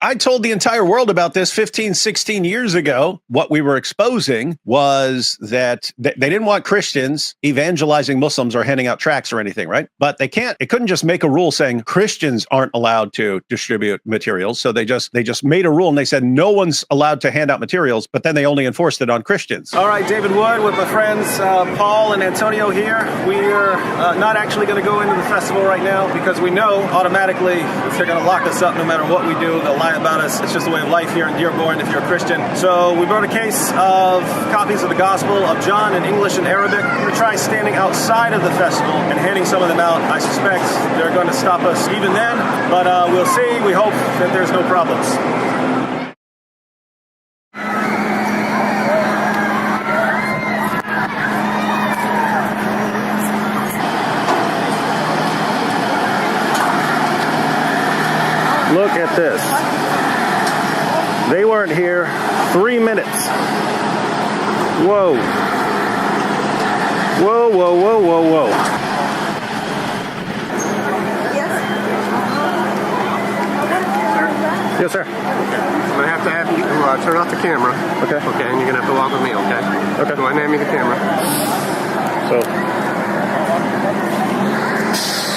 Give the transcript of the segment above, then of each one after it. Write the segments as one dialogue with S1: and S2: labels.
S1: I told the entire world about this 15, 16 years ago. What we were exposing was that they didn't want Christians evangelizing Muslims or handing out tracts or anything, right? But they couldn't just make a rule saying Christians aren't allowed to distribute materials. So they just made a rule and they said no one's allowed to hand out materials, but then they only enforced it on Christians.
S2: All right, David Wood with my friends Paul and Antonio here. We're not actually going to go into the festival right now because we know automatically they're going to lock us up no matter what we do. They'll lie about us. It's just the way of life here in Dearborn if you're a Christian. So we brought a case of copies of the Gospel of John in English and Arabic. We're going to try standing outside of the festival and handing some of them out. I suspect they're going to stop us even then, but we'll see. We hope that there's no problems. Look at this. They weren't here 3 minutes. Whoa. Whoa, whoa, whoa, whoa, whoa. Yes, sir.
S3: I'm going to have you turn off the camera.
S2: Okay.
S3: Okay, and you're going to have to walk with me, okay?
S2: Okay.
S3: Go ahead and hand me the camera.
S2: So,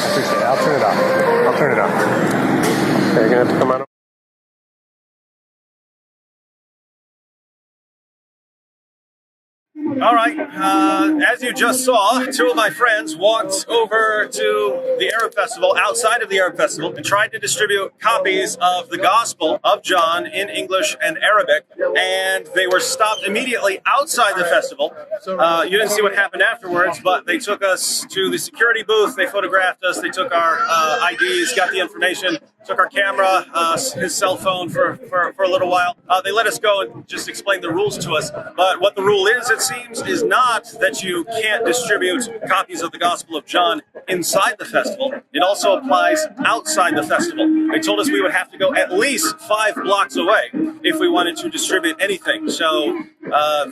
S3: I appreciate it. I'll turn it off. Okay, you're going to have to come out.
S2: all right, as you just saw, two of my friends walked over to the Arab Festival, outside of the Arab Festival, and tried to distribute copies of the Gospel of John in English and Arabic, and they were stopped immediately outside the festival. You didn't see what happened afterwards, but they took us to the security booth, they photographed us, they took our IDs, got the information, took our camera, his cell phone for a little while. They let us go and just explain the rules to us, but what the rule is, it seems, is not that you can't distribute copies of the Gospel of John inside the festival. It also applies outside the festival. They told us we would have to go at least 5 blocks away if we wanted to distribute anything. So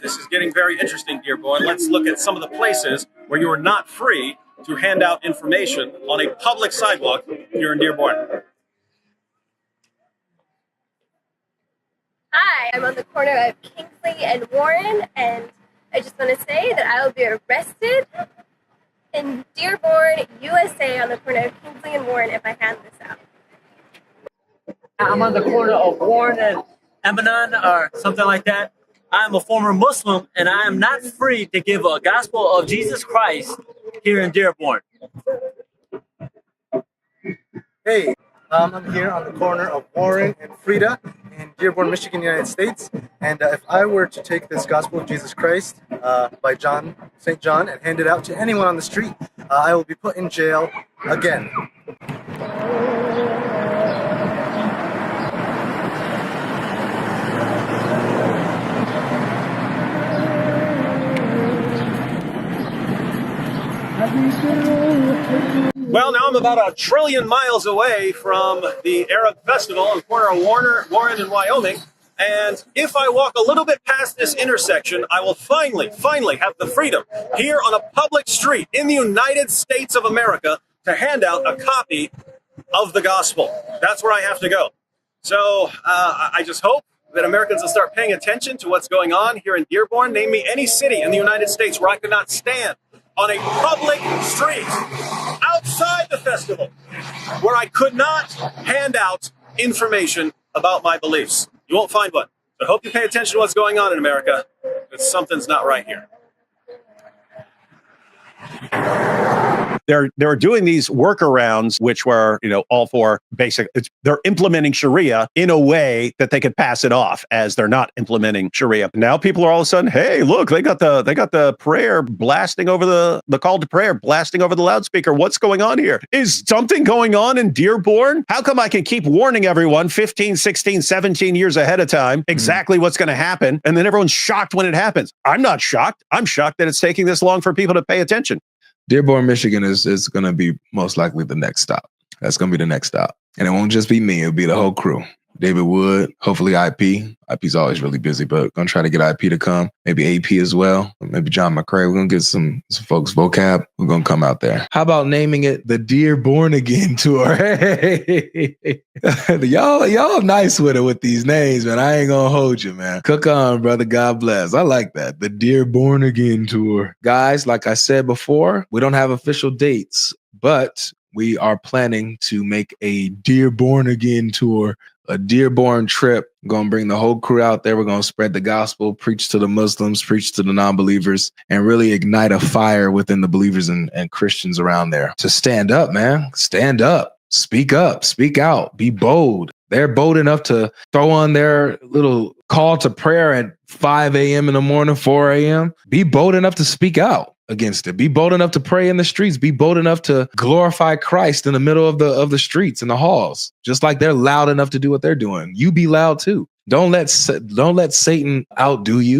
S2: this is getting very interesting, Dearborn. Let's look at some of the places where you are not free to hand out information on a public sidewalk here in Dearborn.
S4: Hi, I'm on the corner of Kingsley and Warren, and I just want to say that I will be arrested in Dearborn, USA, on the corner of Kingsley and Warren if I hand this out.
S5: I'm on the corner of Warren and Emanon or something like that. I'm a former Muslim, and I am not free to give a gospel of Jesus Christ here in Dearborn.
S6: Hey, I'm here on the corner of Warren and Frida in Dearborn, Michigan, United States. And if I were to take this Gospel of Jesus Christ by St. John, and hand it out to anyone on the street, I will be put in jail again.
S2: Well, now I'm about 1 trillion miles away from the Arab Festival on the corner of Warren and Wyoming. And if I walk a little bit past this intersection, I will finally have the freedom here on a public street in the United States of America to hand out a copy of the gospel. That's where I have to go. So I just hope that Americans will start paying attention to what's going on here in Dearborn. Name me any city in the United States where I could not stand on a public street outside the festival where I could not hand out information about my beliefs. You won't find one. But I hope you pay attention to what's going on in America, because something's not right here.
S1: They're doing these workarounds, which were, all for basic. They're implementing Sharia in a way that they could pass it off as they're not implementing Sharia. Now people are all of a sudden, hey, look, they got the prayer blasting over the call to prayer blasting over the loudspeaker. What's going on here? Is something going on in Dearborn? How come I can keep warning everyone 15, 16, 17 years ahead of time exactly what's going to happen, and then everyone's shocked when it happens? I'm not shocked. I'm shocked that it's taking this long for people to pay attention.
S7: Dearborn, Michigan is going to be most likely the next stop. That's going to be the next stop. And it won't just be me. It'll be the whole crew. David Wood, hopefully IP. IP's always really busy, but gonna try to get IP to come. Maybe AP as well. Maybe John McCrae. We're gonna get some folks vocab. We're gonna come out there. How about naming it the DEARBORN Again Tour? Hey, y'all nice with it with these names, man. I ain't gonna hold you, man. Cook on, brother. God bless. I like that. The DEARBORN Again Tour. Guys, like I said before, we don't have official dates, but we are planning to make a Dearborn Again tour, a Dearborn trip. We're going to bring the whole crew out there. We're going to spread the gospel, preach to the Muslims, preach to the non-believers, and really ignite a fire within the believers and Christians around there. To stand up, man. Stand up. Speak up. Speak out. Be bold. They're bold enough to throw on their little call to prayer at 5 a.m. in the morning, 4 a.m. Be bold enough to speak out against it. Be bold enough to pray in the streets. Be bold enough to glorify Christ in the middle of the streets and the halls. Just like they're loud enough to do what they're doing. You be loud too. Don't let Satan outdo you.